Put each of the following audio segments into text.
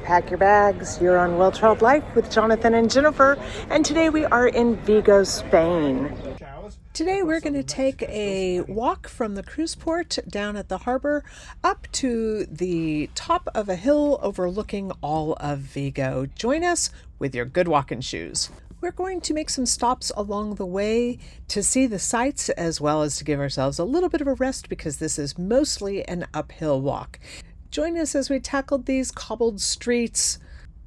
Pack your bags. You're on Well Traveled Life with Jonathan and Jennifer, and today we are in Vigo, Spain. Today we're going to take a walk from the cruise port down at the harbor up to the top of a hill overlooking all of Vigo. Join us with your good walking shoes. We're going to make some stops along the way to see the sights as well as to give ourselves a little bit of a rest because this is mostly an uphill walk. Join us as we tackled these cobbled streets,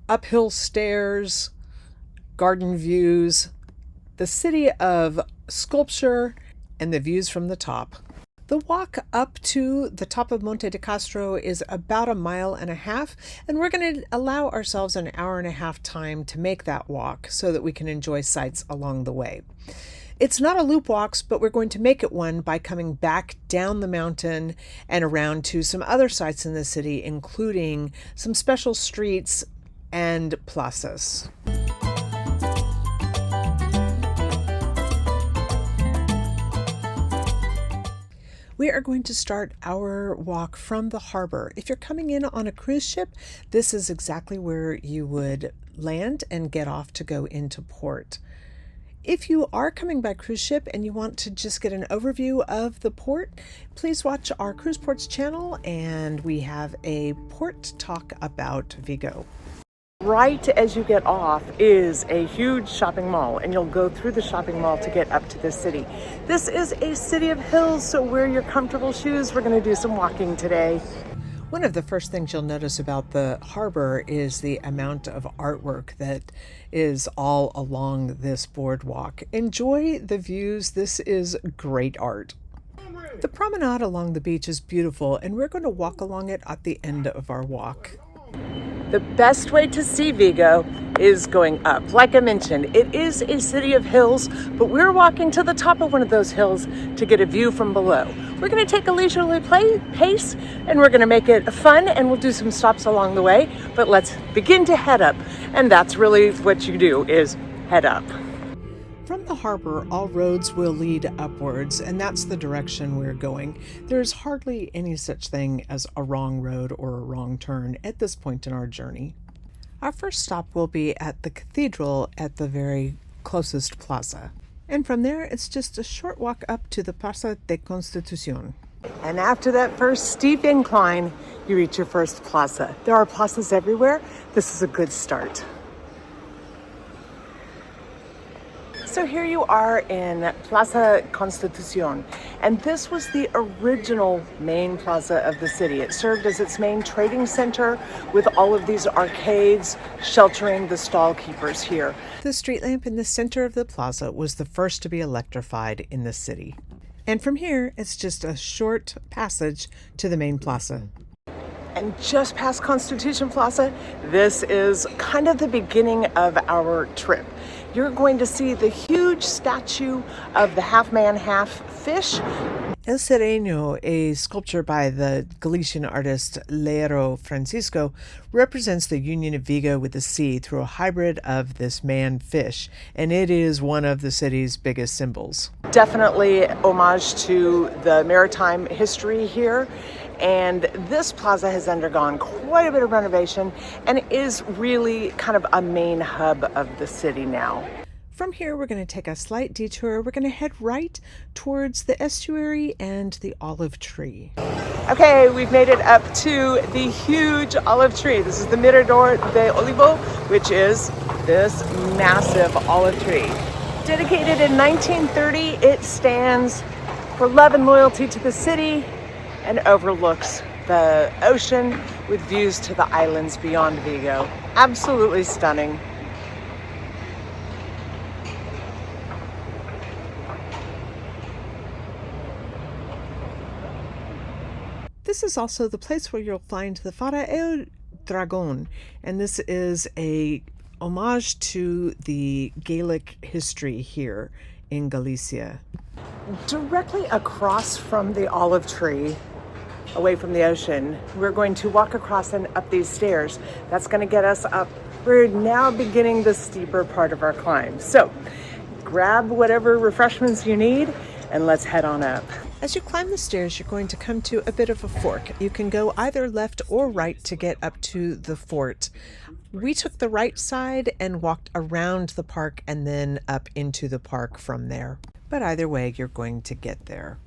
uphill stairs, garden views, the city of sculpture, and the views from the top. The walk up to the top of Monte Castro is about 1.5 miles, and we're going to allow ourselves an 1.5 hour time to make that walk so that we can enjoy sights along the way. It's not a loop walk, but we're going to make it one by coming back down the mountain and around to some other sites in the city, including some special streets and plazas. We are going to start our walk from the harbor. If you're coming in on a cruise ship, this is exactly where you would land and get off to go into port. If you are coming by cruise ship and you want to just get an overview of the port, please watch our Cruise Ports channel, and we have a port talk about Vigo. Right as you get off is a huge shopping mall, and you'll go through the shopping mall to get up to the city. This is a city of hills, so wear your comfortable shoes. We're going to do some walking today. One of the first things you'll notice about the harbor is the amount of artwork that is all along this boardwalk. Enjoy the views. This is great art. The promenade along the beach is beautiful, and we're going to walk along it at the end of our walk. The best way to see Vigo is going up. Like I mentioned, it is a city of hills, but we're walking to the top of one of those hills to get a view from below. We're going to take a leisurely pace, and we're going to make it fun, and we'll do some stops along the way, but let's begin to head up. And that's really what you do, is head up. From the harbor, all roads will lead upwards, and that's the direction we're going. There's hardly any such thing as a wrong road or a wrong turn at this point in our journey. Our first stop will be at the cathedral at the very closest plaza. And from there, it's just a short walk up to the Plaza de Constitución. And after that first steep incline, you reach your first plaza. There are plazas everywhere. This is a good start. So here you are in Plaza Constitución, and this was the original main plaza of the city. It served as its main trading center with all of these arcades sheltering the stall keepers here. The street lamp in the center of the plaza was the first to be electrified in the city. And from here, it's just a short passage to the main plaza. And just past Constitution Plaza, this is kind of the beginning of our trip. You're going to see the huge statue of the half-man, half-fish. El Sereno, a sculpture by the Galician artist Leiro Francisco, represents the union of Vigo with the sea through a hybrid of this man-fish, and it is one of the city's biggest symbols. Definitely homage to the maritime history here. And this plaza has undergone quite a bit of renovation and is really kind of a main hub of the city now. From here, we're going to take a slight detour. We're going to head right towards the estuary and the olive tree. Okay, we've made it up to the huge olive tree. This is the Mirador de Olivo, which is this massive olive tree. Dedicated in 1930, it stands for love and loyalty to the city and overlooks the ocean with views to the islands beyond Vigo. Absolutely stunning. This is also the place where you'll find the Fara El Dragón, and this is a homage to the Gaelic history here in Galicia. Directly across from the olive tree, away from the ocean, we're going to walk across and up these stairs. That's going to get us up. We're now beginning the steeper part of our climb. So grab whatever refreshments you need and let's head on up. As you climb the stairs, you're going to come to a bit of a fork. You can go either left or right to get up to the fort. We took the right side and walked around the park and then up into the park from there. But either way, you're going to get there.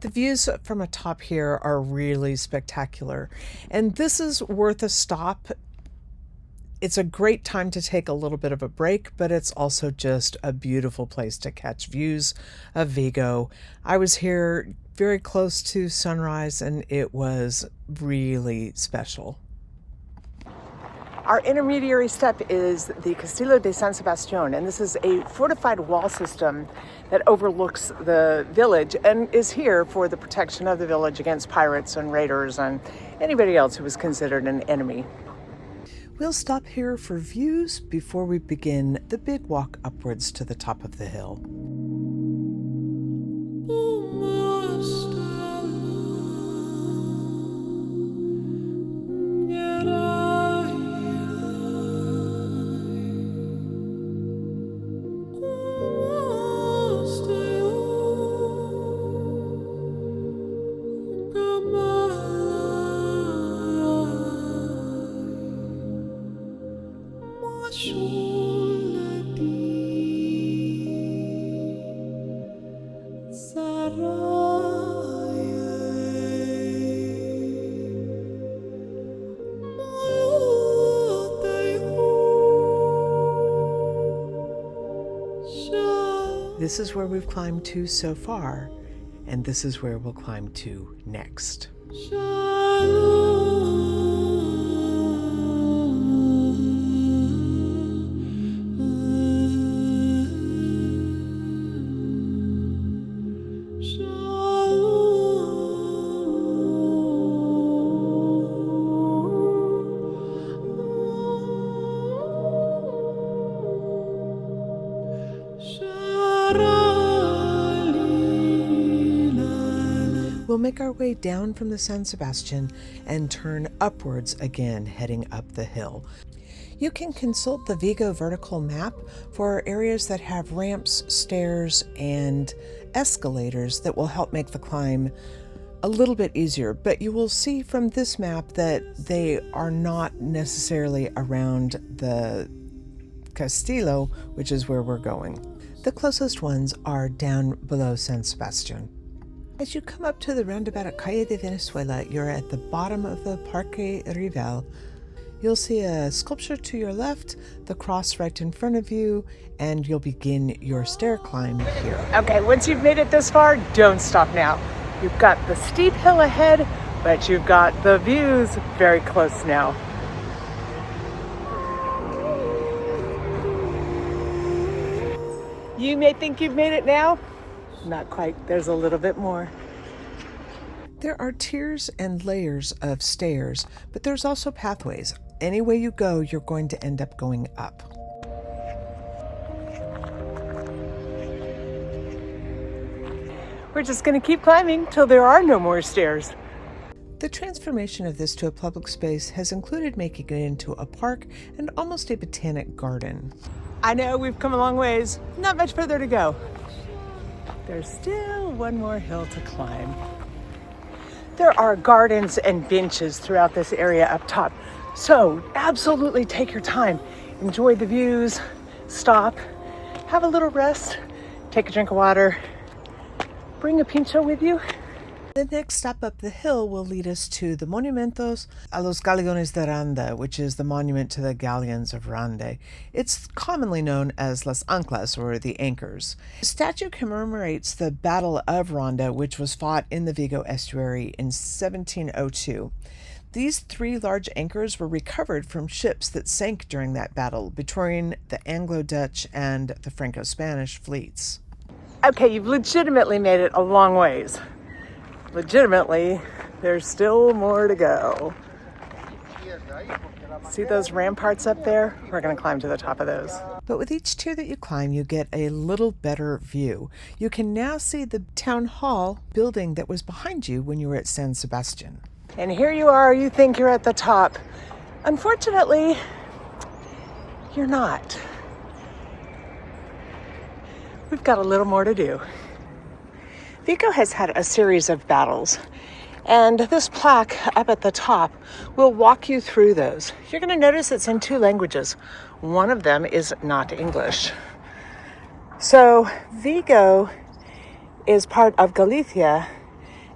The views from atop here are really spectacular, and this is worth a stop. It's a great time to take a little bit of a break, but it's also just a beautiful place to catch views of Vigo. I was here very close to sunrise, and it was really special. Our intermediary step is the Castillo de San Sebastián, and this is a fortified wall system that overlooks the village and is here for the protection of the village against pirates and raiders and anybody else who was considered an enemy. We'll stop here for views before we begin the big walk upwards to the top of the hill. This is where we've climbed to so far, and this is where we'll climb to next. We'll make our way down from the San Sebastian and turn upwards again, heading up the hill. You can consult the Vigo vertical map for areas that have ramps, stairs, and escalators that will help make the climb a little bit easier, but you will see from this map that they are not necessarily around the Castillo, which is where we're going. The closest ones are down below San Sebastian. As you come up to the roundabout at Calle de Venezuela, you're at the bottom of the Parque Rival. You'll see a sculpture to your left, the cross right in front of you, and you'll begin your stair climb here. Okay, once you've made it this far, don't stop now. You've got the steep hill ahead, but you've got the views very close now. You may think you've made it now. Not quite. There's a little bit more. There are tiers and layers of stairs, but there's also pathways. Any way you go, you're going to end up going up. We're just going to keep climbing till there are no more stairs. The transformation of this to a public space has included making it into a park and almost a botanic garden. I know we've come a long ways. Not much further to go. There's still one more hill to climb. There are gardens and benches throughout this area up top. So absolutely take your time. Enjoy the views, stop, have a little rest, take a drink of water, bring a pincho with you. The next stop up the hill will lead us to the Monumentos a los Galeones de Rande, which is the monument to the galleons of Rande. It's commonly known as Las Anclas, or the anchors. The statue commemorates the Battle of Rande, which was fought in the Vigo estuary in 1702. These three large anchors were recovered from ships that sank during that battle between the Anglo-Dutch and the Franco-Spanish fleets. Okay, you've legitimately made it a long ways. Legitimately, there's still more to go. See those ramparts up there? We're going to climb to the top of those. But with each tier that you climb, you get a little better view. You can now see the town hall building that was behind you when you were at San Sebastian. And here you are, you think you're at the top. Unfortunately, you're not. We've got a little more to do. Vigo has had a series of battles, and this plaque up at the top will walk you through those. You're going to notice it's in two languages. One of them is not English. So Vigo is part of Galicia,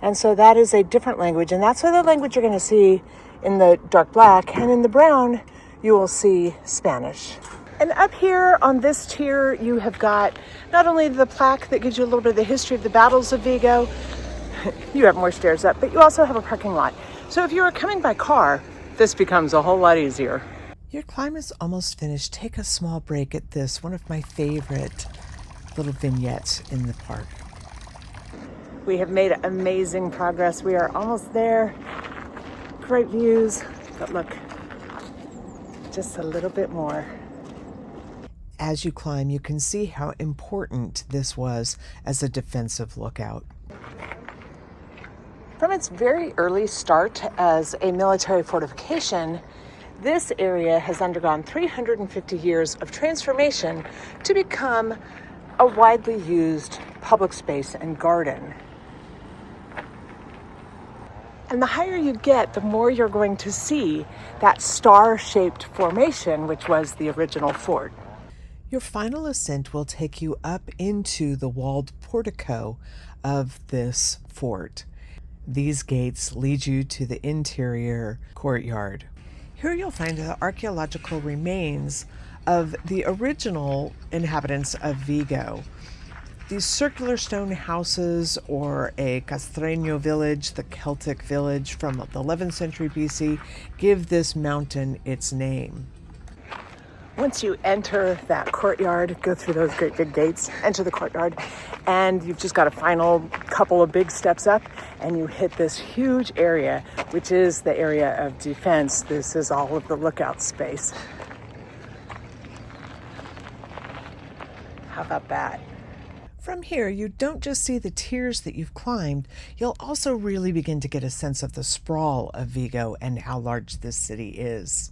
and so that is a different language, and that's the language you're going to see in the dark black, and in the brown you will see Spanish. And up here on this tier you have got not only the plaque that gives you a little bit of the history of the battles of Vigo, you have more stairs up, but you also have a parking lot. So if you are coming by car, this becomes a whole lot easier. Your climb is almost finished. Take a small break at this, one of my favorite little vignettes in the park. We have made amazing progress. We are almost there. Great views, but look, just a little bit more. As you climb, you can see how important this was as a defensive lookout. From its very early start as a military fortification, this area has undergone 350 years of transformation to become a widely used public space and garden. And the higher you get, the more you're going to see that star-shaped formation, which was the original fort. Your final ascent will take you up into the walled portico of this fort. These gates lead you to the interior courtyard. Here you'll find the archaeological remains of the original inhabitants of Vigo. These circular stone houses, or a Castreño village, the Celtic village from the 11th century BC, give this mountain its name. Once you enter that courtyard, go through those great big gates, enter the courtyard, and you've just got a final couple of big steps up, and you hit this huge area, which is the area of defense. This is all of the lookout space. How about that? From here, you don't just see the tiers that you've climbed, you'll also really begin to get a sense of the sprawl of Vigo and how large this city is.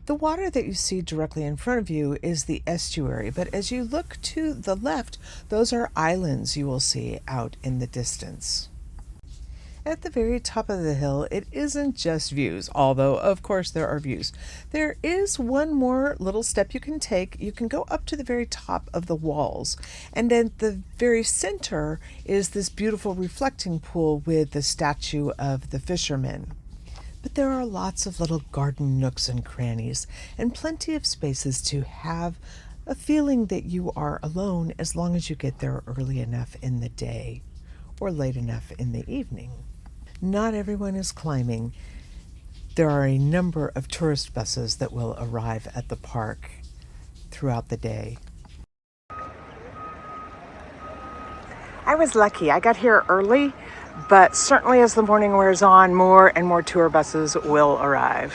The water that you see directly in front of you is the estuary, but as you look to the left, those are islands you will see out in the distance. At the very top of the hill, it isn't just views, although of course there are views. There is one more little step you can take. You can go up to the very top of the walls, and at the very center is this beautiful reflecting pool with the statue of the fisherman. But there are lots of little garden nooks and crannies, and plenty of spaces to have a feeling that you are alone as long as you get there early enough in the day or late enough in the evening. Not everyone is climbing. There are a number of tourist buses that will arrive at the park throughout the day. I was lucky. I got here early, but certainly as the morning wears on, more and more tour buses will arrive.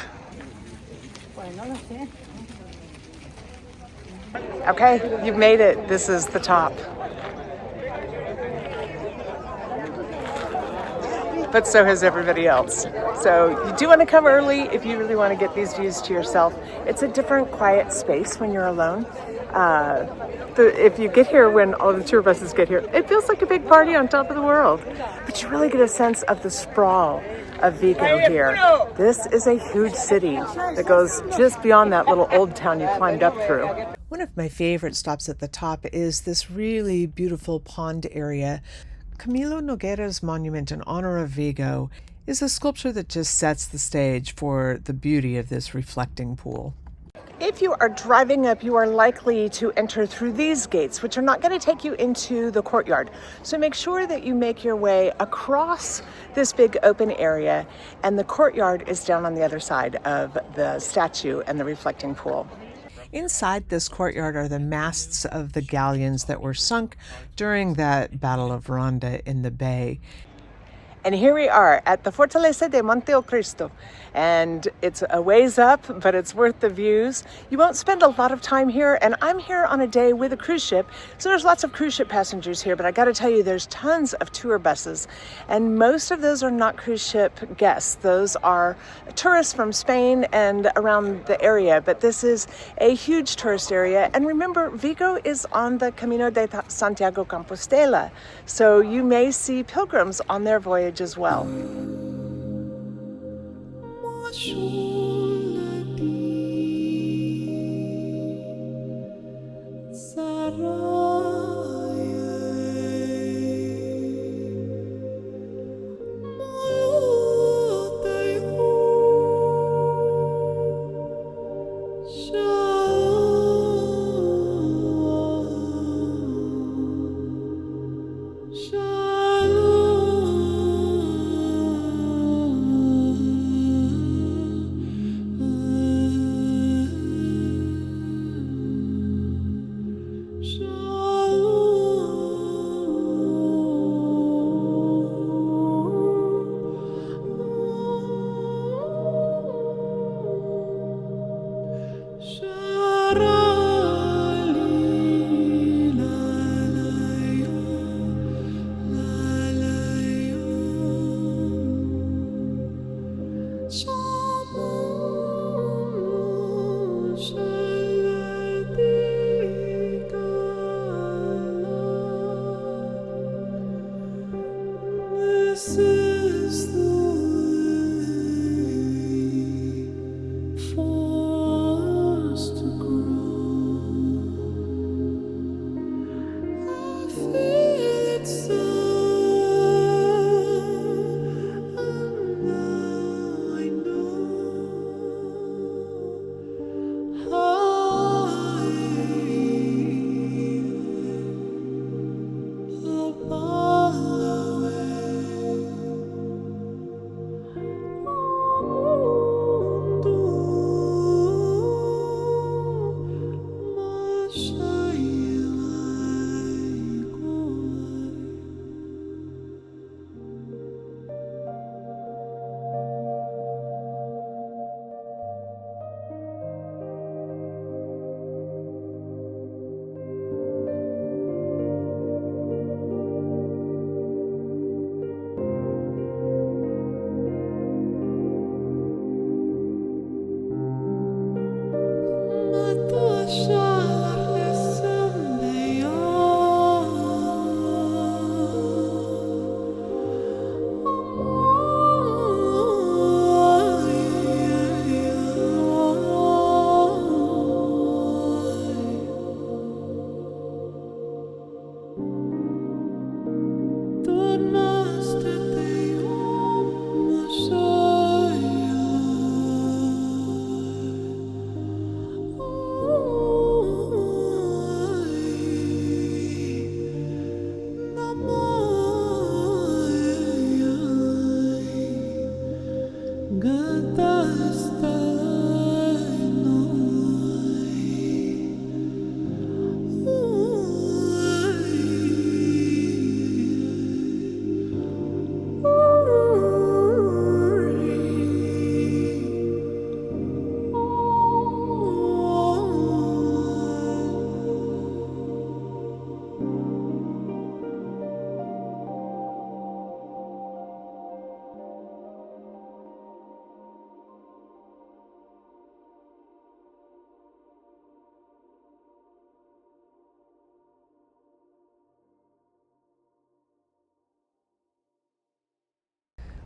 Okay, you've made it. This is the top. But so has everybody else. So you do want to come early if you really want to get these views to yourself. It's a different quiet space when you're alone. If you get here when all the tour buses get here, it feels like a big party on top of the world. But you really get a sense of the sprawl of Vigo here. This is a huge city that goes just beyond that little old town you climbed up through. One of my favorite stops at the top is this really beautiful pond area. Camilo Nogueira's monument in honor of Vigo is a sculpture that just sets the stage for the beauty of this reflecting pool. If you are driving up, you are likely to enter through these gates, which are not going to take you into the courtyard. So make sure that you make your way across this big open area, and the courtyard is down on the other side of the statue and the reflecting pool. Inside this courtyard are the masts of the galleons that were sunk during that Battle of Ronda in the bay. And here we are at the Fortaleza de Monte Cristo. And it's a ways up, but it's worth the views. You won't spend a lot of time here, and I'm here on a day with a cruise ship. So there's lots of cruise ship passengers here, but I gotta tell you, there's tons of tour buses. And most of those are not cruise ship guests. Those are tourists from Spain and around the area, but this is a huge tourist area. And remember, Vigo is on the Camino de Santiago Compostela, so you may see pilgrims on their voyage as well.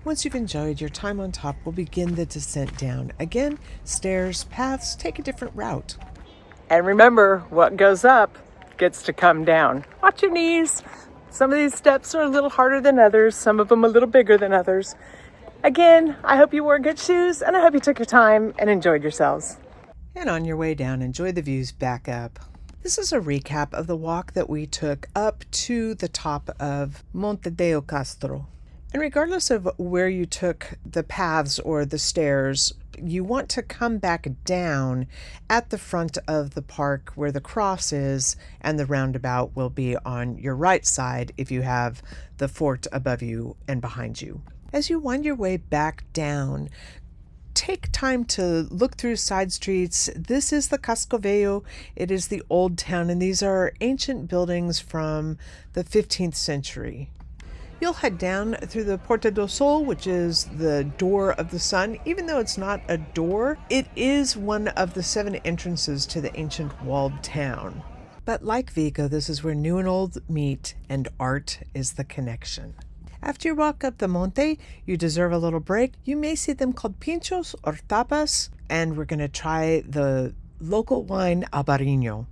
Once you've enjoyed your time on top, we'll begin the descent down. Again, stairs, paths, take a different route. And remember, what goes up gets to come down. Watch your knees. Some of these steps are a little harder than others, some of them a little bigger than others. Again, I hope you wore good shoes, and I hope you took your time and enjoyed yourselves. And on your way down, enjoy the views back up. This is a recap of the walk that we took up to the top of Monte Castro. And regardless of where you took the paths or the stairs, you want to come back down at the front of the park where the cross is, and the roundabout will be on your right side if you have the fort above you and behind you. As you wind your way back down, take time to look through side streets. This is the Casco Vello. It is the old town, and these are ancient buildings from the 15th century. You'll head down through the Porta do Sol, which is the door of the sun. Even though it's not a door, it is one of the 7 entrances to the ancient walled town. But like Vigo, this is where new and old meet, and art is the connection. After you walk up the monte, you deserve a little break. You may see them called pinchos or tapas, and we're going to try the local wine Albarino.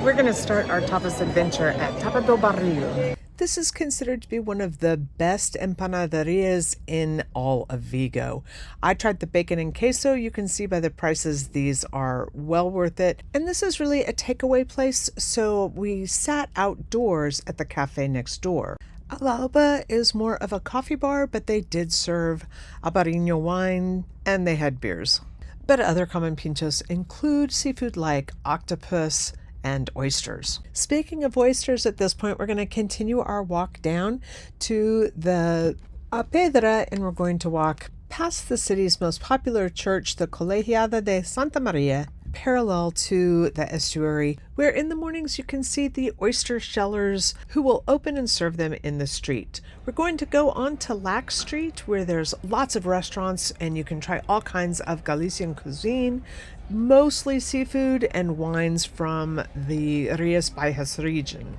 We're going to start our tapas adventure at Tapa do Barril. This is considered to be one of the best empanaderias in all of Vigo. I tried the bacon and queso. You can see by the prices these are well worth it. And this is really a takeaway place, so we sat outdoors at the cafe next door. Alba is more of a coffee bar, but they did serve Albarino wine and they had beers. But other common pinchos include seafood like octopus and oysters. Speaking of oysters, at this point, we're going to continue our walk down to the Pedra, and we're going to walk past the city's most popular church, the Colegiada de Santa Maria, parallel to the estuary, where in the mornings you can see the oyster shellers who will open and serve them in the street. We're going to go on to Lac Street, where there's lots of restaurants and you can try all kinds of Galician cuisine, mostly seafood and wines from the Rías Baixas region.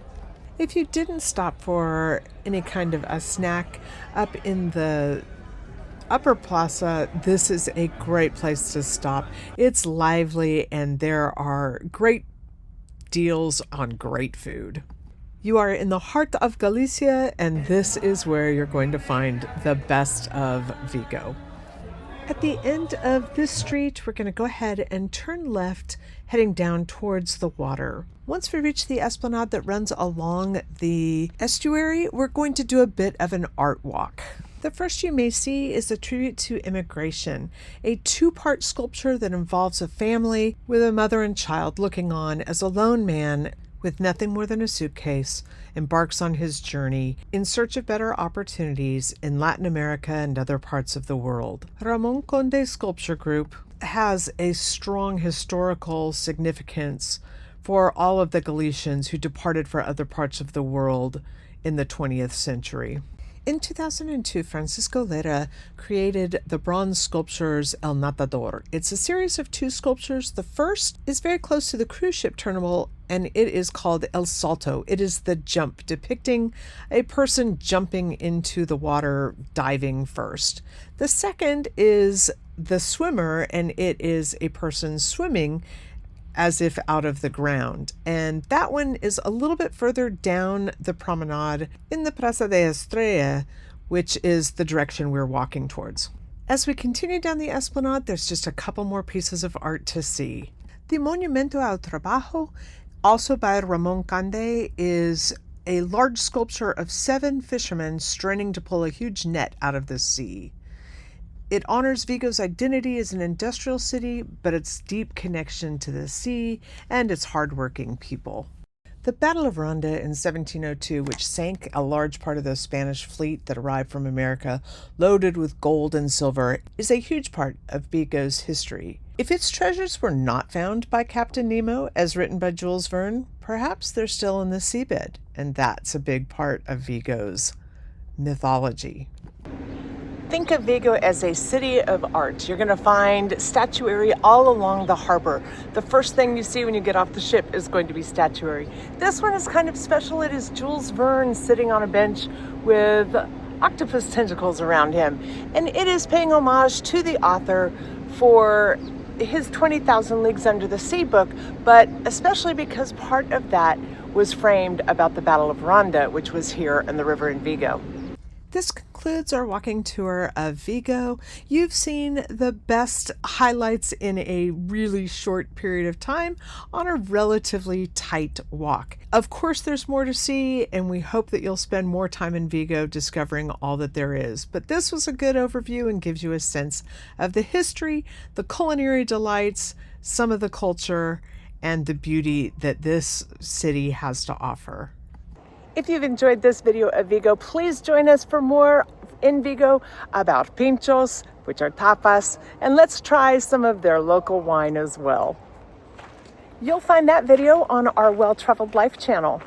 If you didn't stop for any kind of a snack up in the Upper Plaza, this is a great place to stop. It's lively and there are great deals on great food. You are in the heart of Galicia, and this is where you're going to find the best of Vigo. At the end of this street, we're going to go ahead and turn left, heading down towards the water. Once we reach the esplanade that runs along the estuary, we're going to do a bit of an art walk. The first you may see is a tribute to immigration, a 2-part sculpture that involves a family with a mother and child looking on as a lone man with nothing more than a suitcase embarks on his journey in search of better opportunities in Latin America and other parts of the world. Ramon Conde Sculpture Group has a strong historical significance for all of the Galicians who departed for other parts of the world in the 20th century. In 2002, Francisco Lera created the bronze sculptures El Natador. It's a series of 2 sculptures. The first is very close to the cruise ship terminal, and it is called El Salto. It is the jump, depicting a person jumping into the water, diving first. The second is the swimmer, and it is a person swimming as if out of the ground. And that one is a little bit further down the promenade in the Praça de Estrella, which is the direction we're walking towards. As we continue down the esplanade, there's just a couple more pieces of art to see. The Monumento ao Trabajo, also by Ramon Conde, is a large sculpture of 7 fishermen straining to pull a huge net out of the sea. It honors Vigo's identity as an industrial city, but its deep connection to the sea and its hardworking people. The Battle of Ronda in 1702, which sank a large part of the Spanish fleet that arrived from America loaded with gold and silver, is a huge part of Vigo's history. If its treasures were not found by Captain Nemo, as written by Jules Verne, perhaps they're still in the seabed, and that's a big part of Vigo's mythology. Think of Vigo as a city of art. You're going to find statuary all along the harbor. The first thing you see when you get off the ship is going to be statuary. This one is kind of special. It is Jules Verne sitting on a bench with octopus tentacles around him. And it is paying homage to the author for his 20,000 Leagues Under the Sea book, but especially because part of that was framed about the Battle of Ronda, which was here in the river in Vigo. This concludes our walking tour of Vigo. You've seen the best highlights in a really short period of time on a relatively tight walk. Of course, there's more to see, and we hope that you'll spend more time in Vigo discovering all that there is. But this was a good overview and gives you a sense of the history, the culinary delights, some of the culture, and the beauty that this city has to offer. If you've enjoyed this video of Vigo, please join us for more in Vigo about pinchos, which are tapas, and let's try some of their local wine as well. You'll find that video on our Well Traveled Life channel.